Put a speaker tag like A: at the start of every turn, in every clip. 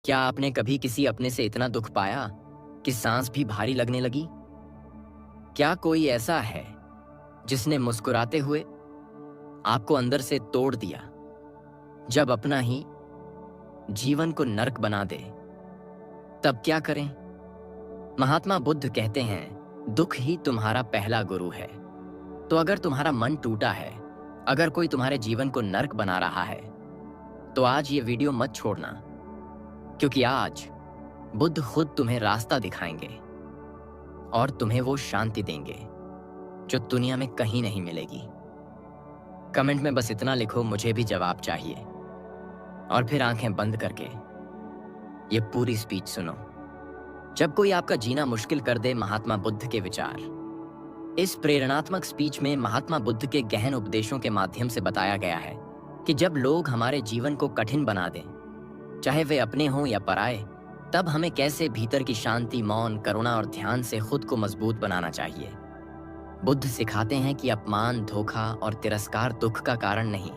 A: क्या आपने कभी किसी अपने से इतना दुख पाया कि सांस भी भारी लगने लगी? क्या कोई ऐसा है जिसने मुस्कुराते हुए आपको अंदर से तोड़ दिया, जब अपना ही जीवन को नर्क बना दे? तब क्या करें? महात्मा बुद्ध कहते हैं, दुख ही तुम्हारा पहला गुरु है। तो अगर तुम्हारा मन टूटा है, अगर कोई तुम्हारे जीवन को नर्क बना रहा है, तो आज ये वीडियो मत छोड़ना, क्योंकि आज बुद्ध खुद तुम्हें रास्ता दिखाएंगे और तुम्हें वो शांति देंगे जो दुनिया में कहीं नहीं मिलेगी। कमेंट में बस इतना लिखो, मुझे भी जवाब चाहिए, और फिर आंखें बंद करके ये पूरी स्पीच सुनो। जब कोई आपका जीना मुश्किल कर दे, महात्मा बुद्ध के विचार। इस प्रेरणात्मक स्पीच में महात्मा बुद्ध के गहन उपदेशों के माध्यम से बताया गया है कि जब लोग हमारे जीवन को कठिन बना दें, चाहे वे अपने हों या पराए, तब हमें कैसे भीतर की शांति, मौन, करुणा और ध्यान से खुद को मजबूत बनाना चाहिए। बुद्ध सिखाते हैं कि अपमान, धोखा और तिरस्कार दुख का कारण नहीं,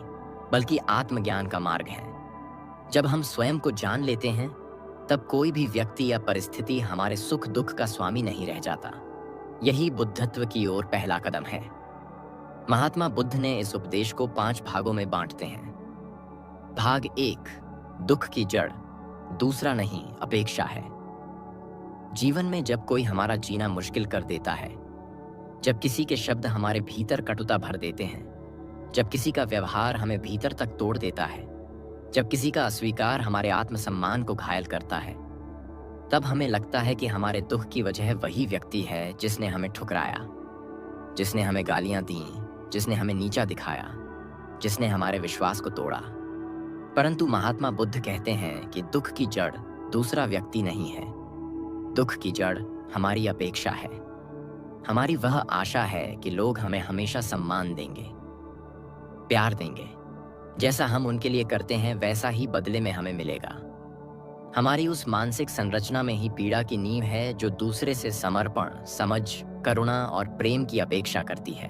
A: बल्कि आत्मज्ञान का मार्ग है। जब हम स्वयं को जान लेते हैं, तब कोई भी व्यक्ति या परिस्थिति हमारे सुख दुख का स्वामी नहीं रह जाता। यही बुद्धत्व की ओर पहला कदम है। महात्मा बुद्ध ने इस उपदेश को 5 भागों में बांटते हैं। भाग 1, दुख की जड़ दूसरा नहीं, अपेक्षा है। जीवन में जब कोई हमारा जीना मुश्किल कर देता है, जब किसी के शब्द हमारे भीतर कटुता भर देते हैं, जब किसी का व्यवहार हमें भीतर तक तोड़ देता है, जब किसी का अस्वीकार हमारे आत्मसम्मान को घायल करता है, तब हमें लगता है कि हमारे दुख की वजह वही व्यक्ति है जिसने हमें ठुकराया, जिसने हमें गालियां दी, जिसने हमें नीचा दिखाया, जिसने हमारे विश्वास को तोड़ा। परंतु महात्मा बुद्ध कहते हैं कि दुख की जड़ दूसरा व्यक्ति नहीं है। दुख की जड़ हमारी अपेक्षा है। हमारी वह आशा है कि लोग हमें हमेशा सम्मान देंगे, प्यार देंगे। जैसा हम उनके लिए करते हैं, वैसा ही बदले में हमें मिलेगा। हमारी उस मानसिक संरचना में ही पीड़ा की नींव है जो दूसरे से समर्पण, समझ, करुणा और प्रेम की अपेक्षा करती है।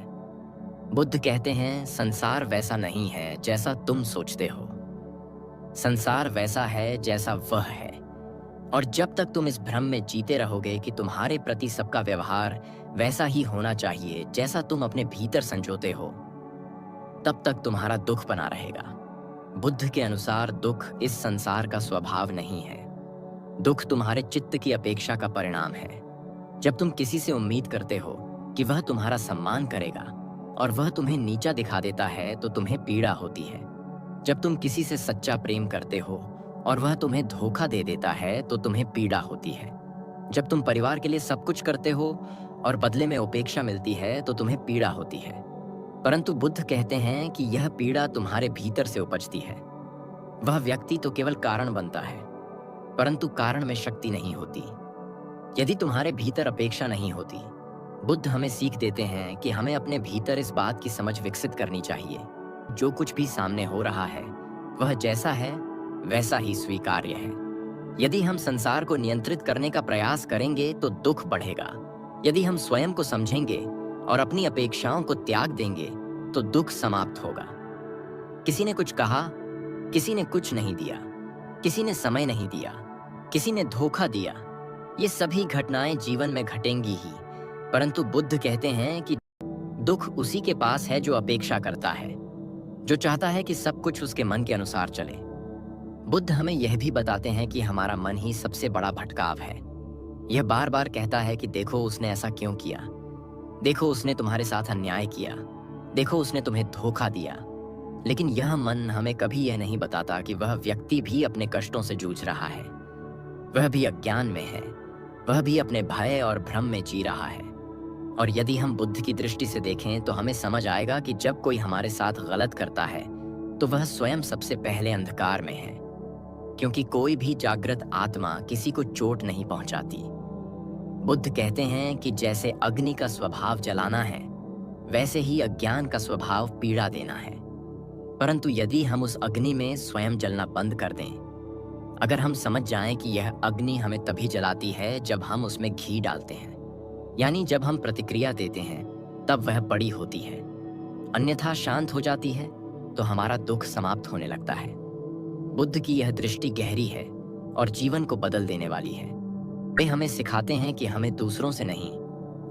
A: बुद्ध कहते हैं, संसार वैसा नहीं है जैसा तुम सोचते हो। संसार वैसा है जैसा वह है। और जब तक तुम इस भ्रम में जीते रहोगे कि तुम्हारे प्रति सबका व्यवहार वैसा ही होना चाहिए जैसा तुम अपने भीतर संजोते हो, तब तक तुम्हारा दुख बना रहेगा। बुद्ध के अनुसार दुख इस संसार का स्वभाव नहीं है। दुख तुम्हारे चित्त की अपेक्षा का परिणाम है। जब तुम किसी से उम्मीद करते हो कि वह तुम्हारा सम्मान करेगा और वह तुम्हें नीचा दिखा देता है, तो तुम्हें पीड़ा होती है। जब तुम किसी से सच्चा प्रेम करते हो और वह तुम्हें धोखा दे देता है, तो तुम्हें पीड़ा होती है। जब तुम परिवार के लिए सब कुछ करते हो और बदले में उपेक्षा मिलती है, तो तुम्हें पीड़ा होती है। परंतु बुद्ध कहते हैं कि यह पीड़ा तुम्हारे भीतर से उपजती है। वह व्यक्ति तो केवल कारण बनता है, परंतु कारण में शक्ति नहीं होती। यदि तुम्हारे भीतर अपेक्षा नहीं होती, बुद्ध हमें सीख देते हैं कि हमें अपने भीतर इस बात की समझ विकसित करनी चाहिए, जो कुछ भी सामने हो रहा है वह जैसा है वैसा ही स्वीकार्य है। यदि हम संसार को नियंत्रित करने का प्रयास करेंगे तो दुख बढ़ेगा। यदि हम स्वयं को समझेंगे और अपनी अपेक्षाओं को त्याग देंगे तो दुख समाप्त होगा। किसी ने कुछ कहा, किसी ने कुछ नहीं दिया, किसी ने समय नहीं दिया, किसी ने धोखा दिया, ये सभी घटनाएं जीवन में घटेंगी ही। परंतु बुद्ध कहते हैं कि दुख उसी के पास है जो अपेक्षा करता है, जो चाहता है कि सब कुछ उसके मन के अनुसार चले। बुद्ध हमें यह भी बताते हैं कि हमारा मन ही सबसे बड़ा भटकाव है। यह बार बार कहता है कि देखो उसने ऐसा क्यों किया, देखो उसने तुम्हारे साथ अन्याय किया, देखो उसने तुम्हें धोखा दिया। लेकिन यह मन हमें कभी यह नहीं बताता कि वह व्यक्ति भी अपने कष्टों से जूझ रहा है, वह भी अज्ञान में है, वह भी अपने भय और भ्रम में जी रहा है। और यदि हम बुद्ध की दृष्टि से देखें तो हमें समझ आएगा कि जब कोई हमारे साथ गलत करता है तो वह स्वयं सबसे पहले अंधकार में है, क्योंकि कोई भी जागृत आत्मा किसी को चोट नहीं पहुंचाती। बुद्ध कहते हैं कि जैसे अग्नि का स्वभाव जलाना है, वैसे ही अज्ञान का स्वभाव पीड़ा देना है। परंतु यदि हम उस अग्नि में स्वयं जलना बंद कर दें, अगर हम समझ जाएं कि यह अग्नि हमें तभी जलाती है जब हम उसमें घी डालते हैं, यानी जब हम प्रतिक्रिया देते हैं, तब वह बड़ी होती है, अन्यथा शांत हो जाती है, तो हमारा दुख समाप्त होने लगता है। बुद्ध की यह दृष्टि गहरी है और जीवन को बदल देने वाली है। वे हमें सिखाते हैं कि हमें दूसरों से नहीं,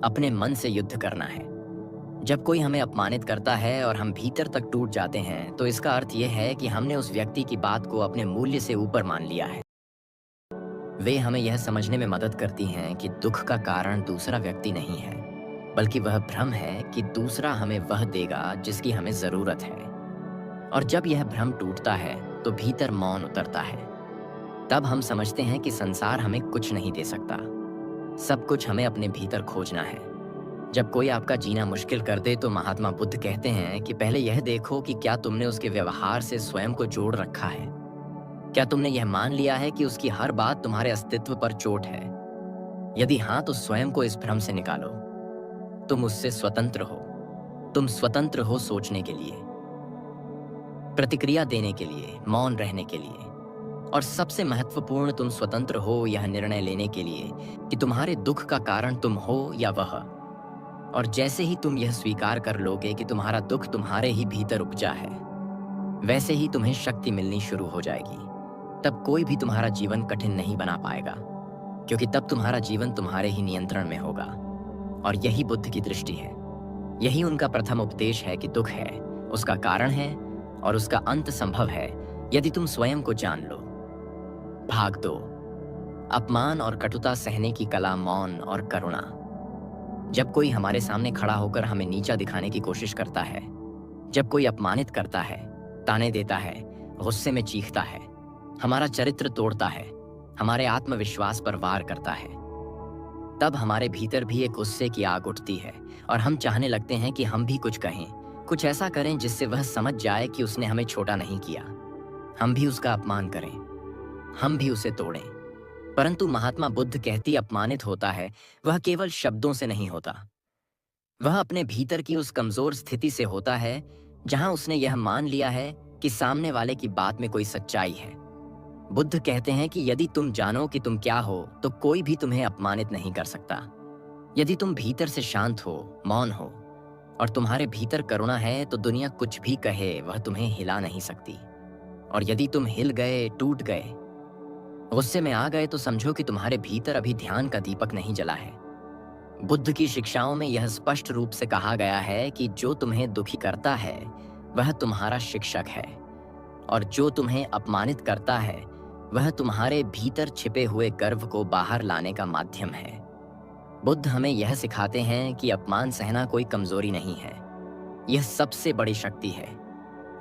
A: अपने मन से युद्ध करना है। जब कोई हमें अपमानित करता है और हम भीतर तक टूट जाते हैं, तो इसका अर्थ यह है कि हमने उस व्यक्ति की बात को अपने मूल्य से ऊपर मान लिया है। वे हमें यह समझने में मदद करती हैं कि दुख का कारण दूसरा व्यक्ति नहीं है, बल्कि वह भ्रम है कि दूसरा हमें वह देगा जिसकी हमें जरूरत है। और जब यह भ्रम टूटता है, तो भीतर मौन उतरता है। तब हम समझते हैं कि संसार हमें कुछ नहीं दे सकता। सब कुछ हमें अपने भीतर खोजना है। जब कोई आपका जीना मुश्किल कर दे, तो महात्मा बुद्ध कहते हैं कि पहले यह देखो कि क्या तुमने उसके व्यवहार से स्वयं को जोड़ रखा है। क्या तुमने यह मान लिया है कि उसकी हर बात तुम्हारे अस्तित्व पर चोट है? यदि हाँ, तो स्वयं को इस भ्रम से निकालो। तुम उससे स्वतंत्र हो। तुम स्वतंत्र हो सोचने के लिए, प्रतिक्रिया देने के लिए, मौन रहने के लिए, और सबसे महत्वपूर्ण, तुम स्वतंत्र हो यह निर्णय लेने के लिए कि तुम्हारे दुख का कारण तुम हो या वह। और जैसे ही तुम यह स्वीकार कर लोगे कि तुम्हारा दुख तुम्हारे ही भीतर उपजा है, वैसे ही तुम्हें शक्ति मिलनी शुरू हो जाएगी। तब कोई भी तुम्हारा जीवन कठिन नहीं बना पाएगा, क्योंकि तब तुम्हारा जीवन तुम्हारे ही नियंत्रण में होगा। और यही बुद्ध की दृष्टि है। यही उनका प्रथम उपदेश है कि दुख है, उसका कारण है और उसका अंत संभव है यदि तुम स्वयं को जान लो। भाग 2। अपमान और कटुता सहने की कला, मौन और करुणा। जब कोई हमारे सामने खड़ा होकर हमें नीचा दिखाने की कोशिश करता है, जब कोई अपमानित करता है, ताने देता है, गुस्से में चीखता है, हमारा चरित्र तोड़ता है, हमारे आत्मविश्वास पर वार करता है, तब हमारे भीतर भी एक गुस्से की आग उठती है और हम चाहने लगते हैं कि हम भी कुछ कहें, कुछ ऐसा करें जिससे वह समझ जाए कि उसने हमें छोटा नहीं किया। हम भी उसका अपमान करें, हम भी उसे तोड़ें। परंतु महात्मा बुद्ध कहती, अपमानित होता है वह केवल शब्दों से नहीं होता, वह अपने भीतर की उस कमजोर स्थिति से होता है जहां उसने यह मान लिया है कि सामने वाले की बात में कोई सच्चाई है। बुद्ध कहते हैं कि यदि तुम जानो कि तुम क्या हो, तो कोई भी तुम्हें अपमानित नहीं कर सकता। यदि तुम भीतर से शांत हो, मौन हो और तुम्हारे भीतर करुणा है, तो दुनिया कुछ भी कहे वह तुम्हें हिला नहीं सकती। और यदि तुम हिल गए, टूट गए, गुस्से में आ गए, तो समझो कि तुम्हारे भीतर अभी ध्यान का दीपक नहीं जला है। बुद्ध की शिक्षाओं में यह स्पष्ट रूप से कहा गया है कि जो तुम्हें दुखी करता है वह तुम्हारा शिक्षक है, और जो तुम्हें अपमानित करता है वह तुम्हारे भीतर छिपे हुए गर्व को बाहर लाने का माध्यम है। बुद्ध हमें यह सिखाते हैं कि अपमान सहना कोई कमजोरी नहीं है, यह सबसे बड़ी शक्ति है,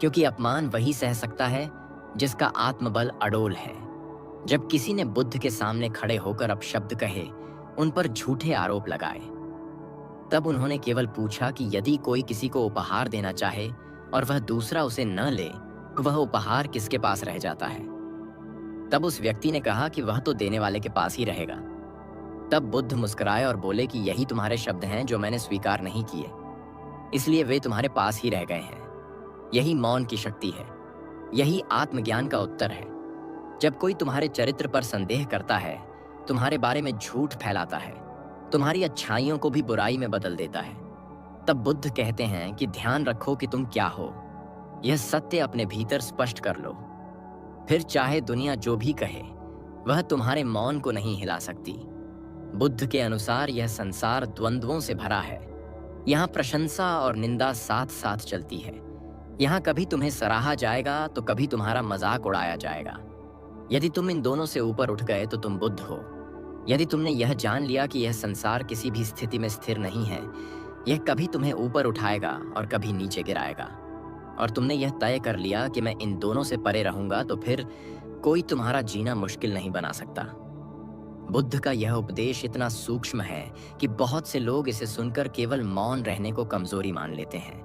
A: क्योंकि अपमान वही सह सकता है जिसका आत्मबल अडोल है। जब किसी ने बुद्ध के सामने खड़े होकर अपशब्द कहे, उन पर झूठे आरोप लगाए, तब उन्होंने केवल पूछा कि यदि कोई किसी को उपहार देना चाहे और वह दूसरा उसे न ले, तो वह उपहार किसके पास रह जाता है? तब उस व्यक्ति ने कहा कि वह तो देने वाले के पास ही रहेगा। तब बुद्ध मुस्कुराए और बोले कि यही तुम्हारे शब्द हैं जो मैंने स्वीकार नहीं किए, इसलिए वे तुम्हारे पास ही रह गए हैं। यही मौन की शक्ति है, यही आत्मज्ञान का उत्तर है। जब कोई तुम्हारे चरित्र पर संदेह करता है, तुम्हारे बारे में झूठ फैलाता है, तुम्हारी अच्छाइयों को भी बुराई में बदल देता है, तब बुद्ध कहते हैं कि ध्यान रखो कि तुम क्या हो। यह सत्य अपने भीतर स्पष्ट कर लो, फिर चाहे दुनिया जो भी कहे, वह तुम्हारे मौन को नहीं हिला सकती। बुद्ध के अनुसार यह संसार द्वंद्वों से भरा है। यहाँ प्रशंसा और निंदा साथ साथ चलती है। यहाँ कभी तुम्हें सराहा जाएगा तो कभी तुम्हारा मजाक उड़ाया जाएगा। यदि तुम इन दोनों से ऊपर उठ गए तो तुम बुद्ध हो। यदि तुमने यह जान लिया कि यह संसार किसी भी स्थिति में स्थिर नहीं है, यह कभी तुम्हें ऊपर उठाएगा और कभी नीचे गिराएगा, और तुमने यह तय कर लिया कि मैं इन दोनों से परे रहूंगा, तो फिर कोई तुम्हारा जीना मुश्किल नहीं बना सकता। बुद्ध का यह उपदेश इतना सूक्ष्म है कि बहुत से लोग इसे सुनकर केवल मौन रहने को कमजोरी मान लेते हैं।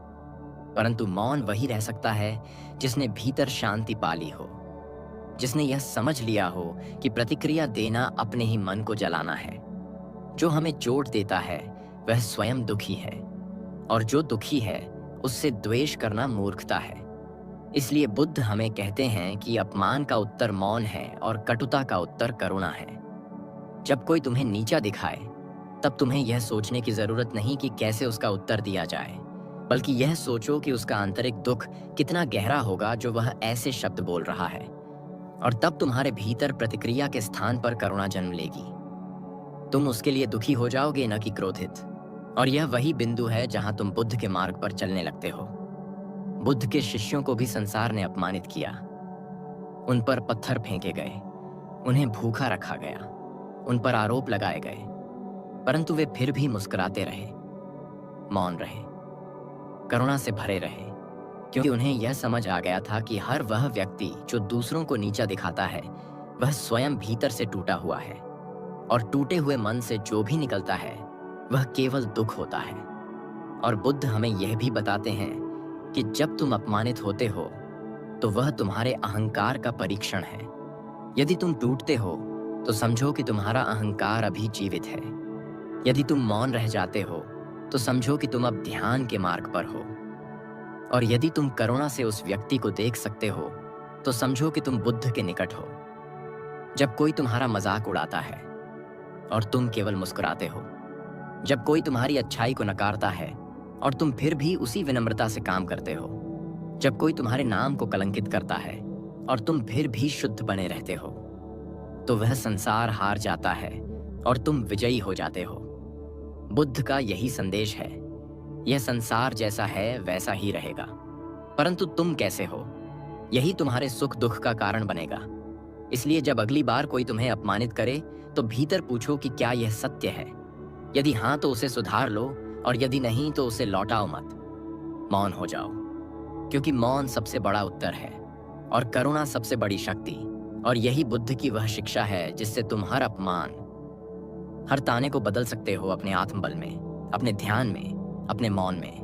A: परंतु मौन वही रह सकता है जिसने भीतर शांति पाली हो, जिसने यह समझ लिया हो कि प्रतिक्रिया देना अपने ही मन को जलाना है। जो हमें चोट देता है वह स्वयं दुखी है, और जो दुखी है उससे द्वेष करना मूर्खता है। इसलिए बुद्ध हमें कहते हैं कि अपमान का उत्तर मौन है और कटुता का उत्तर करुणा है। जब कोई तुम्हें नीचा दिखाए, तब तुम्हें यह सोचने की जरूरत नहीं कि कैसे उसका उत्तर दिया जाए, बल्कि यह सोचो कि उसका आंतरिक दुख कितना गहरा होगा जो वह ऐसे शब्द बोल रहा है। और तब तुम्हारे भीतर प्रतिक्रिया के स्थान पर करुणा जन्म लेगी। तुम उसके लिए दुखी हो जाओगे, न कि क्रोधित। और यह वही बिंदु है जहां तुम बुद्ध के मार्ग पर चलने लगते हो। बुद्ध के शिष्यों को भी संसार ने अपमानित किया। उन पर पत्थर फेंके गए, उन्हें भूखा रखा गया, उन पर आरोप लगाए गए, परंतु वे फिर भी मुस्कुराते रहे, मौन रहे, करुणा से भरे रहे, क्योंकि उन्हें यह समझ आ गया था कि हर वह व्यक्ति जो दूसरों को नीचा दिखाता है वह स्वयं भीतर से टूटा हुआ है, और टूटे हुए मन से जो भी निकलता है वह केवल दुख होता है। और बुद्ध हमें यह भी बताते हैं कि जब तुम अपमानित होते हो तो वह तुम्हारे अहंकार का परीक्षण है। यदि तुम टूटते हो तो समझो कि तुम्हारा अहंकार अभी जीवित है। यदि तुम मौन रह जाते हो तो समझो कि तुम अब ध्यान के मार्ग पर हो। और यदि तुम करुणा से उस व्यक्ति को देख सकते हो तो समझो कि तुम बुद्ध के निकट हो। जब कोई तुम्हारा मजाक उड़ाता है और तुम केवल मुस्कुराते हो, जब कोई तुम्हारी अच्छाई को नकारता है और तुम फिर भी उसी विनम्रता से काम करते हो, जब कोई तुम्हारे नाम को कलंकित करता है और तुम फिर भी शुद्ध बने रहते हो, तो वह संसार हार जाता है और तुम विजयी हो जाते हो। बुद्ध का यही संदेश है। यह संसार जैसा है वैसा ही रहेगा, परंतु तुम कैसे हो यही तुम्हारे सुख दुख का कारण बनेगा। इसलिए जब अगली बार कोई तुम्हें अपमानित करे तो भीतर पूछो कि क्या यह सत्य है। यदि हाँ तो उसे सुधार लो, और यदि नहीं तो उसे लौटाओ मत। मौन हो जाओ, क्योंकि मौन सबसे बड़ा उत्तर है और करुणा सबसे बड़ी शक्ति। और यही बुद्ध की वह शिक्षा है जिससे तुम हर अपमान, हर ताने को बदल सकते हो अपने आत्मबल में, अपने ध्यान में, अपने मौन में।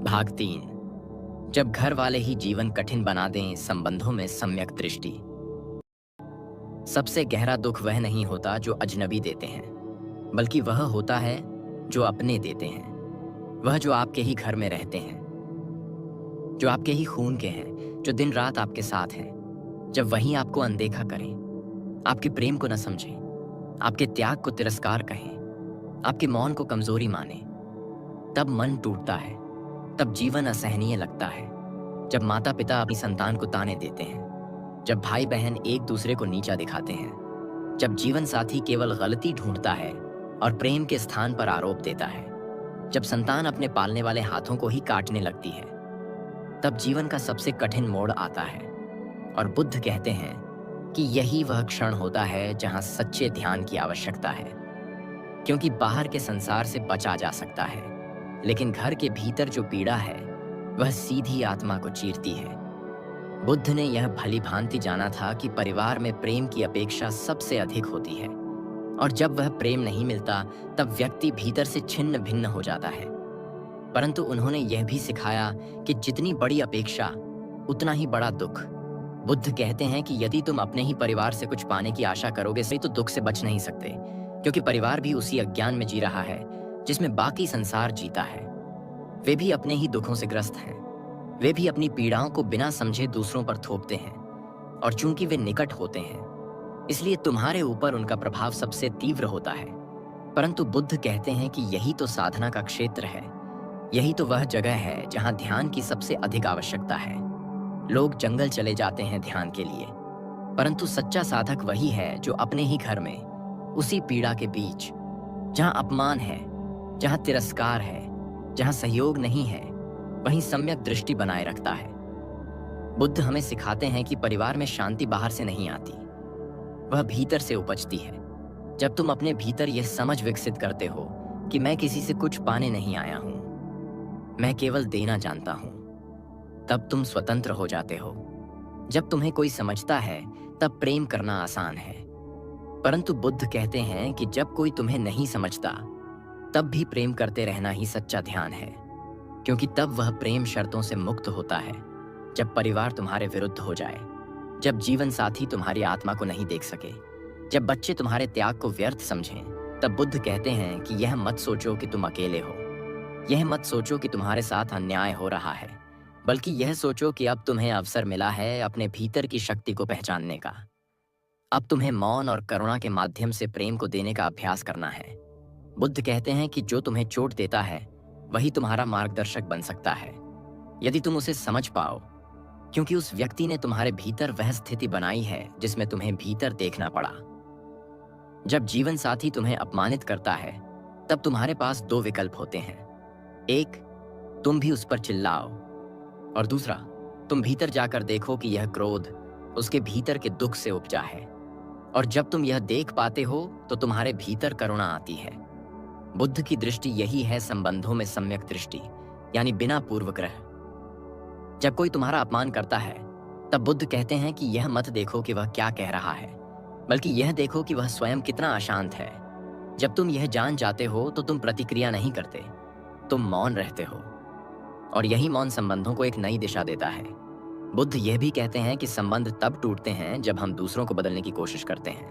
A: भाग 3। जब घर वाले ही जीवन कठिन बना दें, संबंधों में सम्यक दृष्टि। सबसे गहरा दुख वह नहीं होता जो अजनबी देते हैं, बल्कि वह होता है जो अपने देते हैं। वह जो आपके ही घर में रहते हैं, जो आपके ही खून के हैं, जो दिन रात आपके साथ हैं। जब वही आपको अनदेखा करें, आपके प्रेम को न समझें, आपके त्याग को तिरस्कार कहें, आपके मौन को कमजोरी माने, तब मन टूटता है, तब जीवन असहनीय लगता है। जब माता पिता अपनी संतान को ताने देते हैं, जब भाई बहन एक दूसरे को नीचा दिखाते हैं, जब जीवन साथी केवल गलती ढूंढता है और प्रेम के स्थान पर आरोप देता है, जब संतान अपने पालने वाले हाथों को ही काटने लगती है, तब जीवन का सबसे कठिन मोड़ आता है। और बुद्ध कहते हैं कि यही वह क्षण होता है जहां सच्चे ध्यान की आवश्यकता है, क्योंकि बाहर के संसार से बचा जा सकता है, लेकिन घर के भीतर जो पीड़ा है वह सीधी आत्मा को चीरती है। बुद्ध ने यह भली भांति जाना था कि परिवार में प्रेम की अपेक्षा सबसे अधिक होती है, और जब वह प्रेम नहीं मिलता तब व्यक्ति भीतर से छिन्न भिन्न हो जाता है। परंतु उन्होंने यह भी सिखाया कि जितनी बड़ी अपेक्षा उतना ही बड़ा दुख। बुद्ध कहते हैं कि यदि तुम अपने ही परिवार से कुछ पाने की आशा करोगे तो दुख से बच नहीं सकते, क्योंकि परिवार भी उसी अज्ञान में जी रहा है जिसमें बाकी संसार जीता है। वे भी अपने ही दुखों से ग्रस्त हैं। वे भी अपनी पीड़ाओं को बिना समझे दूसरों पर थोपते हैं, और चूंकि वे निकट होते हैं इसलिए तुम्हारे ऊपर उनका प्रभाव सबसे तीव्र होता है। परंतु बुद्ध कहते हैं कि यही तो साधना का क्षेत्र है, यही तो वह जगह है जहां ध्यान की सबसे अधिक आवश्यकता है। लोग जंगल चले जाते हैं ध्यान के लिए, परंतु सच्चा साधक वही है जो अपने ही घर में, उसी पीड़ा के बीच, जहां अपमान है, जहां तिरस्कार है, जहां सहयोग नहीं है, वहीं सम्यक दृष्टि बनाए रखता है। बुद्ध हमें सिखाते हैं कि परिवार में शांति बाहर से नहीं आती, वह भीतर से उपजती है। जब तुम अपने भीतर यह समझ विकसित करते हो कि मैं किसी से कुछ पाने नहीं आया हूं, मैं केवल देना जानता हूं, तब तुम स्वतंत्र हो जाते हो। जब तुम्हें कोई समझता है तब प्रेम करना आसान है। परंतु बुद्ध कहते हैं कि जब कोई तुम्हें नहीं समझता तब भी प्रेम करते रहना ही सच्चा ध्यान है, क्योंकि तब वह प्रेम शर्तों से मुक्त होता है। जब परिवार तुम्हारे विरुद्ध हो जाए, जब जीवन साथी तुम्हारी आत्मा को नहीं देख सके, जब बच्चे तुम्हारे त्याग को व्यर्थ समझें, तब बुद्ध कहते हैं कि यह मत सोचो कि तुम अकेले हो, यह मत सोचो कि तुम्हारे साथ अन्याय हो रहा है, बल्कि यह सोचो कि अब तुम्हें अवसर मिला है अपने भीतर की शक्ति को पहचानने का। अब तुम्हें मौन और करुणा के माध्यम से प्रेम को देने का अभ्यास करना है। बुद्ध कहते हैं कि जो तुम्हें चोट देता है वही तुम्हारा मार्गदर्शक बन सकता है, यदि तुम उसे समझ पाओ। क्योंकि उस व्यक्ति ने तुम्हारे भीतर वह स्थिति बनाई है जिसमें तुम्हें भीतर देखना पड़ा। जब जीवन साथी तुम्हें अपमानित करता है, तब तुम्हारे पास दो विकल्प होते हैं। एक, तुम भी उस पर चिल्लाओ, और दूसरा, तुम भीतर जाकर देखो कि यह क्रोध उसके भीतर के दुख से उपजा है। और जब तुम यह देख पाते हो तो तुम्हारे भीतर करुणा आती है। बुद्ध की दृष्टि यही है संबंधों में सम्यक दृष्टि, यानी बिना पूर्वग्रह। जब कोई तुम्हारा अपमान करता है, तब बुद्ध कहते हैं कि यह मत देखो कि वह क्या कह रहा है, बल्कि यह देखो कि वह स्वयं कितना अशांत है। जब तुम यह जान जाते हो तो तुम प्रतिक्रिया नहीं करते, तुम मौन रहते हो, और यही मौन संबंधों को एक नई दिशा देता है। बुद्ध यह भी कहते हैं कि संबंध तब टूटते हैं जब हम दूसरों को बदलने की कोशिश करते हैं,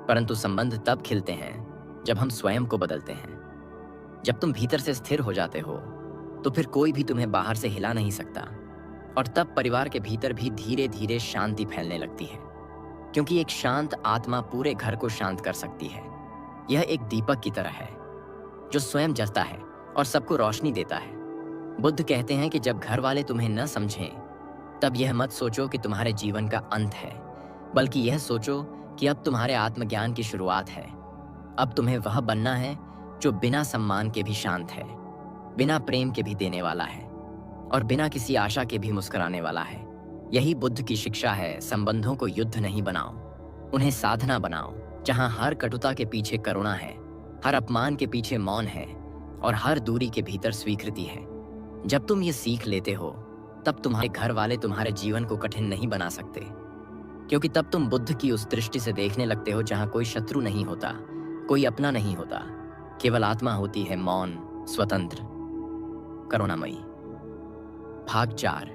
A: परंतु संबंध तब खिलते हैं जब हम स्वयं को बदलते हैं। जब तुम भीतर से स्थिर हो जाते हो तो फिर कोई भी तुम्हें बाहर से हिला नहीं सकता, और तब परिवार के भीतर भी धीरे धीरे शांति फैलने लगती है, क्योंकि एक शांत आत्मा पूरे घर को शांत कर सकती है। यह एक दीपक की तरह है जो स्वयं जलता है और सबको रोशनी देता है। बुद्ध कहते हैं कि जब घर वाले तुम्हें न समझें, तब यह मत सोचो कि तुम्हारे जीवन का अंत है, बल्कि यह सोचो कि अब तुम्हारे आत्मज्ञान की शुरुआत है। अब तुम्हें वह बनना है जो बिना सम्मान के भी शांत है, बिना प्रेम के भी देने वाला है, और बिना किसी आशा के भी मुस्कुराने वाला है। यही बुद्ध की शिक्षा है। संबंधों को युद्ध नहीं बनाओ, उन्हें साधना बनाओ, जहां हर कटुता के पीछे करुणा है, हर अपमान के पीछे मौन है, और हर दूरी के भीतर स्वीकृति है। जब तुम ये सीख लेते हो, तब तुम्हारे घर वाले तुम्हारे जीवन को कठिन नहीं बना सकते, क्योंकि तब तुम बुद्ध की उस दृष्टि से देखने लगते हो जहां कोई शत्रु नहीं होता, कोई अपना नहीं होता, केवल आत्मा होती है, मौन, स्वतंत्र, करुणामयी। भाग 4।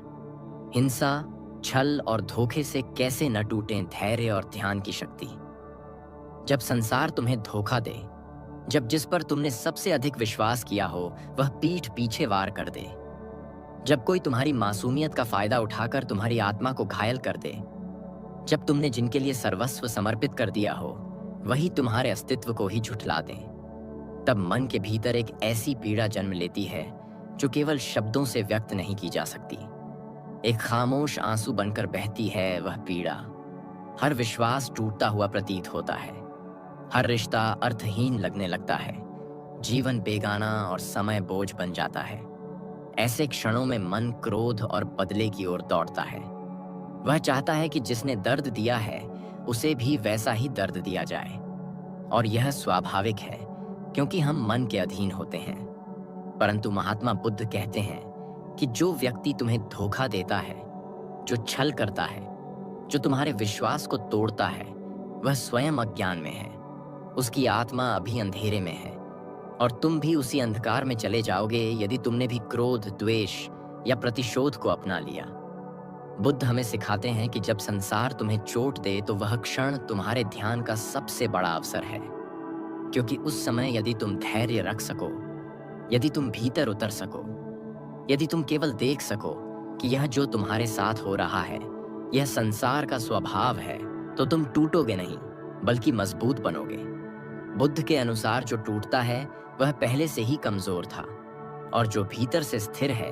A: हिंसा, छल और धोखे से कैसे न टूटें धैर्य और ध्यान की शक्ति। जब संसार तुम्हें धोखा दे, जब जिस पर तुमने सबसे अधिक विश्वास किया हो वह पीठ पीछे वार कर दे, जब कोई तुम्हारी मासूमियत का फायदा उठाकर तुम्हारी आत्मा को घायल कर दे, जब तुमने जिनके लिए सर्वस्व समर्पित कर दिया हो वही तुम्हारे अस्तित्व को ही झुठला दें, तब मन के भीतर एक ऐसी पीड़ा जन्म लेती है जो केवल शब्दों से व्यक्त नहीं की जा सकती। एक खामोश आंसू बनकर बहती है वह पीड़ा। हर विश्वास टूटता हुआ प्रतीत होता है, हर रिश्ता अर्थहीन लगने लगता है, जीवन बेगाना और समय बोझ बन जाता है। ऐसे क्षणों में मन क्रोध और बदले की ओर दौड़ता है। वह चाहता है कि जिसने दर्द दिया है उसे भी वैसा ही दर्द दिया जाए, और यह स्वाभाविक है क्योंकि हम मन के अधीन होते हैं। परंतु महात्मा बुद्ध कहते हैं कि जो व्यक्ति तुम्हें धोखा देता है, जो छल करता है, जो तुम्हारे विश्वास को तोड़ता है, वह स्वयं अज्ञान में है। उसकी आत्मा अभी अंधेरे में है, और तुम भी उसी अंधकार में चले जाओगे यदि तुमने भी क्रोध, द्वेष या प्रतिशोध को अपना लिया। बुद्ध हमें सिखाते हैं कि जब संसार तुम्हें चोट दे तो वह क्षण तुम्हारे ध्यान का सबसे बड़ा अवसर है, क्योंकि उस समय यदि तुम धैर्य रख सको, यदि तुम भीतर उतर सको, यदि तुम केवल देख सको कि यह जो तुम्हारे साथ हो रहा है यह संसार का स्वभाव है, तो तुम टूटोगे नहीं बल्कि मजबूत बनोगे। बुद्ध के अनुसार जो टूटता है वह पहले से ही कमजोर था, और जो भीतर से स्थिर है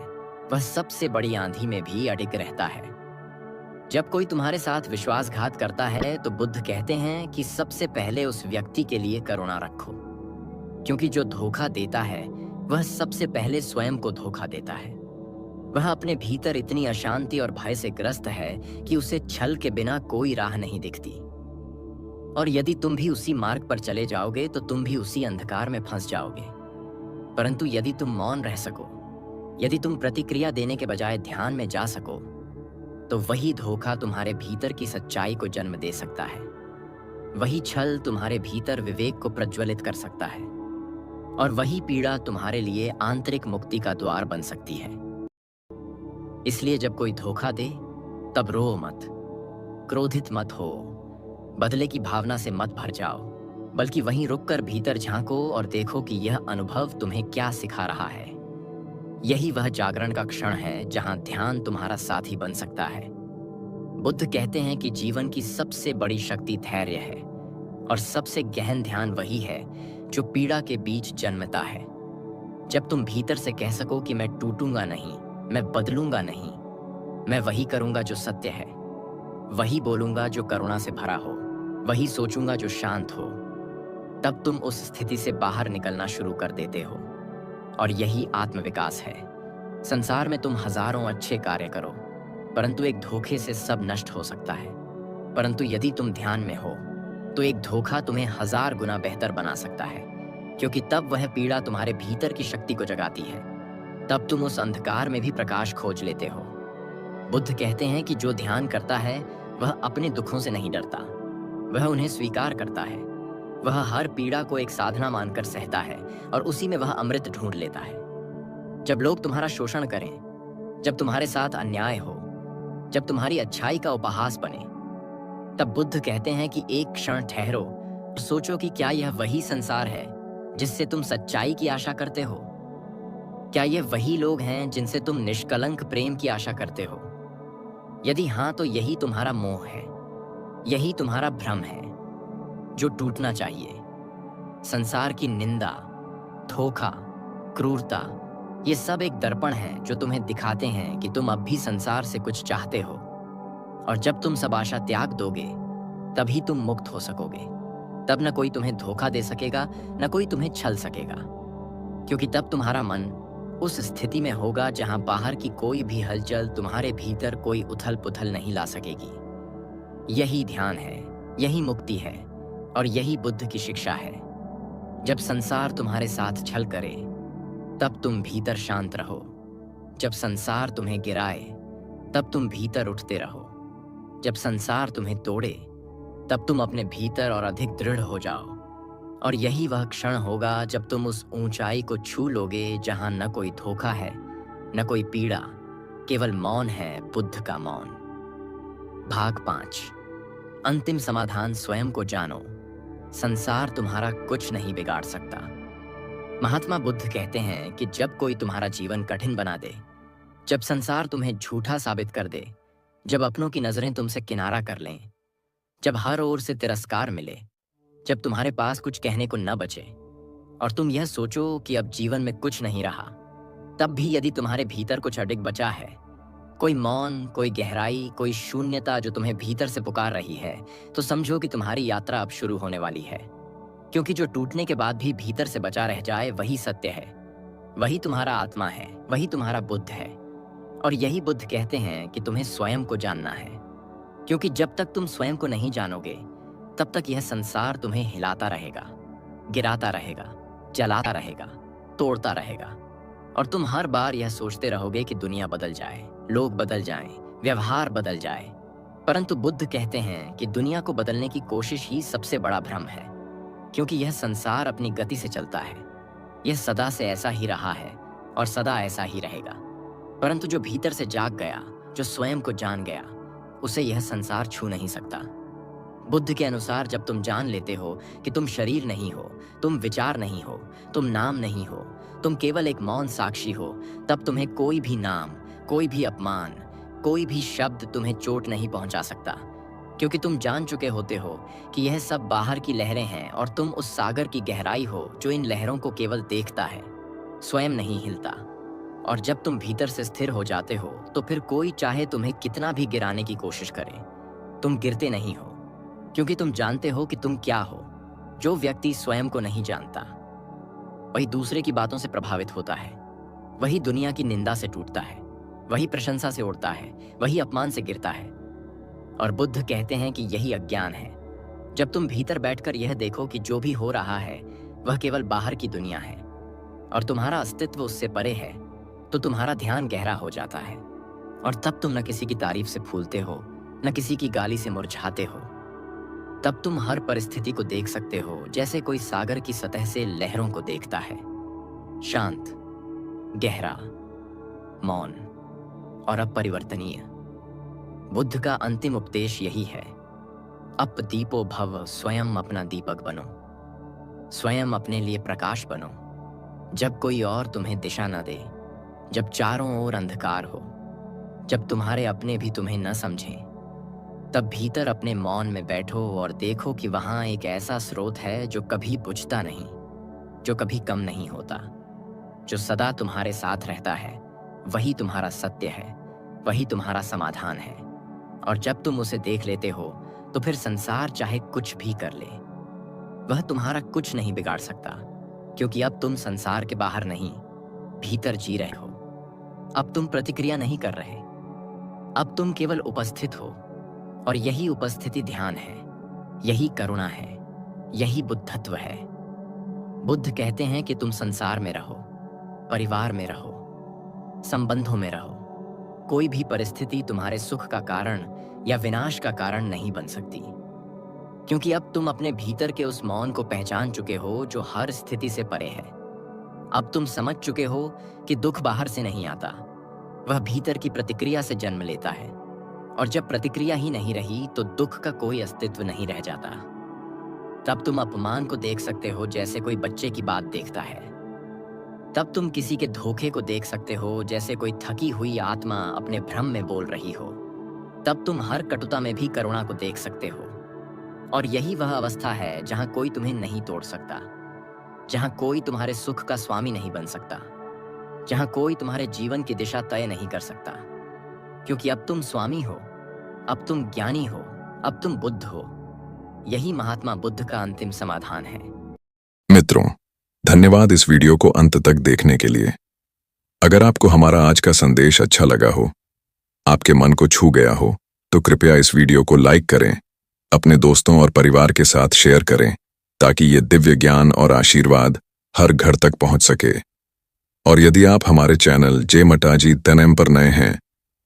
A: वह सबसे बड़ी आंधी में भी अडिग रहता है। जब कोई तुम्हारे साथ विश्वासघात करता है तो बुद्ध कहते हैं कि सबसे पहले उस व्यक्ति के लिए करुणा रखो, क्योंकि जो धोखा देता है वह सबसे पहले स्वयं को धोखा देता है। वह अपने भीतर इतनी अशांति और भय से ग्रस्त है कि उसे छल के बिना कोई राह नहीं दिखती, और यदि तुम भी उसी मार्ग पर चले जाओगे तो तुम भी उसी अंधकार में फंस जाओगे। परंतु यदि तुम मौन रह सको, यदि तुम प्रतिक्रिया देने के बजाय ध्यान में जा सको, तो वही धोखा तुम्हारे भीतर की सच्चाई को जन्म दे सकता है। वही छल तुम्हारे भीतर विवेक को प्रज्वलित कर सकता है, और वही पीड़ा तुम्हारे लिए आंतरिक मुक्ति का द्वार बन सकती है। इसलिए जब कोई धोखा दे तब रो मत, क्रोधित मत हो, बदले की भावना से मत भर जाओ, बल्कि वहीं रुककर भीतर झांको और देखो कि यह अनुभव तुम्हें क्या सिखा रहा है। यही वह जागरण का क्षण है जहां ध्यान तुम्हारा साथी बन सकता है। बुद्ध कहते हैं कि जीवन की सबसे बड़ी शक्ति धैर्य है, और सबसे गहन ध्यान वही है जो पीड़ा के बीच जन्मता है। जब तुम भीतर से कह सको कि मैं टूटूंगा नहीं, मैं बदलूंगा नहीं, मैं वही करूंगा जो सत्य है, वही बोलूंगा जो करुणा से भरा हो, वही सोचूंगा जो शांत हो। तब तुम उस स्थिति से बाहर निकलना शुरू कर देते हो, और यही आत्मविकास है। संसार में तुम हजारों अच्छे कार्य करो, परंतु एक धोखे से सब नष्ट हो सकता है। परंतु यदि तुम ध्यान में हो, तो एक धोखा तुम्हें 1000 गुना बेहतर बना सकता है, क्योंकि तब वह पीड़ा तुम्हारे भीतर की शक्ति को जगाती है। तब तुम उस अंधकार में भी प्रकाश खोज लेते हो। बुद्ध कहते हैं कि जो ध्यान करता है वह अपने दुखों से नहीं डरता, वह उन्हें स्वीकार करता है। वह हर पीड़ा को एक साधना मानकर सहता है, और उसी में वह अमृत ढूंढ लेता है। जब लोग तुम्हारा शोषण करें, जब तुम्हारे साथ अन्याय हो, जब तुम्हारी अच्छाई का उपहास बने, तब बुद्ध कहते हैं कि एक क्षण ठहरो और सोचो कि क्या यह वही संसार है जिससे तुम सच्चाई की आशा करते हो? क्या ये वही लोग हैं जिनसे तुम निष्कलंक प्रेम की आशा करते हो? यदि हाँ, तो यही तुम्हारा मोह है, यही तुम्हारा भ्रम है जो टूटना चाहिए। संसार की निंदा, धोखा, क्रूरता, ये सब एक दर्पण है जो तुम्हें दिखाते हैं कि तुम अब भी संसार से कुछ चाहते हो। और जब तुम सब आशा त्याग दोगे, तभी तुम मुक्त हो सकोगे। तब न कोई तुम्हें धोखा दे सकेगा, न कोई तुम्हें छल सकेगा, क्योंकि तब तुम्हारा मन उस स्थिति में होगा जहां बाहर की कोई भी हलचल तुम्हारे भीतर कोई उथल पुथल नहीं ला सकेगी। यही ध्यान है, यही मुक्ति है, और यही बुद्ध की शिक्षा है। जब संसार तुम्हारे साथ छल करे, तब तुम भीतर शांत रहो। जब संसार तुम्हें गिराए, तब तुम भीतर उठते रहो। जब संसार तुम्हें तोड़े, तब तुम अपने भीतर और अधिक दृढ़ हो जाओ। और यही वह क्षण होगा जब तुम उस ऊंचाई को छू लोगे जहां न कोई धोखा है, न कोई पीड़ा, केवल मौन है, बुद्ध का मौन। भाग 5। अंतिम समाधान स्वयं को जानो। संसार तुम्हारा कुछ नहीं बिगाड़ सकता। महात्मा बुद्ध कहते हैं कि जब कोई तुम्हारा जीवन कठिन बना दे, जब संसार तुम्हें झूठा साबित कर दे, जब अपनों की नजरें तुमसे किनारा कर लें, जब हर ओर से तिरस्कार मिले, जब तुम्हारे पास कुछ कहने को न बचे और तुम यह सोचो कि अब जीवन में कुछ नहीं रहा, तब भी यदि तुम्हारे भीतर कुछ अडिग बचा है, कोई मौन, कोई गहराई, कोई शून्यता जो तुम्हें भीतर से पुकार रही है, तो समझो कि तुम्हारी यात्रा अब शुरू होने वाली है। क्योंकि जो टूटने के बाद भी भीतर से बचा रह जाए, वही सत्य है, वही तुम्हारा आत्मा है, वही तुम्हारा बुद्ध है। और यही बुद्ध कहते हैं कि तुम्हें स्वयं को जानना है, क्योंकि जब तक तुम स्वयं को नहीं जानोगे, तब तक यह संसार तुम्हें हिलाता रहेगा, गिराता रहेगा, जलाता रहेगा, तोड़ता रहेगा। और तुम हर बार यह सोचते रहोगे कि दुनिया बदल जाए, लोग बदल जाएं, व्यवहार बदल जाए। परंतु बुद्ध कहते हैं कि दुनिया को बदलने की कोशिश ही सबसे बड़ा भ्रम है, क्योंकि यह संसार अपनी गति से चलता है। यह सदा से ऐसा ही रहा है और सदा ऐसा ही रहेगा। परंतु जो भीतर से जाग गया, जो स्वयं को जान गया, उसे यह संसार छू नहीं सकता। बुद्ध के अनुसार जब तुम जान लेते हो कि तुम शरीर नहीं हो, तुम विचार नहीं हो, तुम नाम नहीं हो, तुम केवल एक मौन साक्षी हो, तब तुम्हें कोई भी नाम, कोई भी अपमान, कोई भी शब्द तुम्हें चोट नहीं पहुंचा सकता, क्योंकि तुम जान चुके होते हो कि यह सब बाहर की लहरें हैं और तुम उस सागर की गहराई हो जो इन लहरों को केवल देखता है, स्वयं नहीं हिलता। और जब तुम भीतर से स्थिर हो जाते हो, तो फिर कोई चाहे तुम्हें कितना भी गिराने की कोशिश करे, तुम गिरते नहीं हो, क्योंकि तुम जानते हो कि तुम क्या हो। जो व्यक्ति स्वयं को नहीं जानता, वही दूसरे की बातों से प्रभावित होता है, वही दुनिया की निंदा से टूटता है, वही प्रशंसा से उड़ता है, वही अपमान से गिरता है। और बुद्ध कहते हैं कि यही अज्ञान है। जब तुम भीतर बैठकर यह देखो कि जो भी हो रहा है वह केवल बाहर की दुनिया है और तुम्हारा अस्तित्व उससे परे है, तो तुम्हारा ध्यान गहरा हो जाता है। और तब तुम न किसी की तारीफ से फूलते हो, न किसी की गाली से मुरझाते हो। तब तुम हर परिस्थिति को देख सकते हो जैसे कोई सागर की सतह से लहरों को देखता है, शांत, गहरा, मौन और अपरिवर्तनीय। बुद्ध का अंतिम उपदेश यही है, अप दीपो भव, स्वयं अपना दीपक बनो, स्वयं अपने लिए प्रकाश बनो। जब कोई और तुम्हें दिशा न दे, जब चारों ओर अंधकार हो, जब तुम्हारे अपने भी तुम्हें न समझें, तब भीतर अपने मौन में बैठो और देखो कि वहां एक ऐसा स्रोत है जो कभी बुझता नहीं, जो कभी कम नहीं होता, जो सदा तुम्हारे साथ रहता है। वही तुम्हारा सत्य है, वही तुम्हारा समाधान है। और जब तुम उसे देख लेते हो तो फिर संसार चाहे कुछ भी कर ले, वह तुम्हारा कुछ नहीं बिगाड़ सकता, क्योंकि अब तुम संसार के बाहर नहीं, भीतर जी रहे हो। अब तुम प्रतिक्रिया नहीं कर रहे, अब तुम केवल उपस्थित हो। और यही उपस्थिति ध्यान है, यही करुणा है, यही बुद्धत्व है। बुद्ध कहते हैं कि तुम संसार में रहो, परिवार में रहो, संबंधों में रहो। कोई भी परिस्थिति तुम्हारे सुख का कारण या विनाश का कारण नहीं बन सकती, क्योंकि अब तुम अपने भीतर के उस मौन को पहचान चुके हो जो हर स्थिति से परे है। अब तुम समझ चुके हो कि दुख बाहर से नहीं आता, वह भीतर की प्रतिक्रिया से जन्म लेता है। और जब प्रतिक्रिया ही नहीं रही तो दुख का कोई अस्तित्व नहीं रह जाता। तब तुम अपमान को देख सकते हो जैसे कोई बच्चे की बात देखता है। तब तुम किसी के धोखे को देख सकते हो जैसे कोई थकी हुई आत्मा अपने भ्रम में बोल रही हो। तब तुम हर कटुता में भी करुणा को देख सकते हो। और यही वह अवस्था है जहां कोई तुम्हें नहीं तोड़ सकता, जहां कोई तुम्हारे सुख का स्वामी नहीं बन सकता, जहां कोई तुम्हारे जीवन की दिशा तय नहीं कर सकता, क्योंकि अब तुम स्वामी हो, अब तुम ज्ञानी हो, अब तुम बुद्ध हो। यही महात्मा बुद्ध का अंतिम समाधान है।
B: मित्रों, धन्यवाद इस वीडियो को अंत तक देखने के लिए। अगर आपको हमारा आज का संदेश अच्छा लगा हो, आपके मन को छू गया हो, तो कृपया इस वीडियो को लाइक करें, अपने दोस्तों और परिवार के साथ शेयर करें, ताकि ये दिव्य ज्ञान और आशीर्वाद हर घर तक पहुंच सके। और यदि आप हमारे चैनल जे मटाजी तनम पर नए हैं,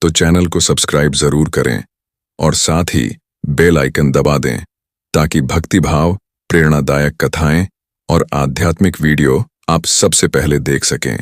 B: तो चैनल को सब्सक्राइब जरूर करें और साथ ही बेल आइकन दबा दें, ताकि भक्ति भाव, प्रेरणादायक कथाएं और आध्यात्मिक वीडियो आप सबसे पहले देख सकें।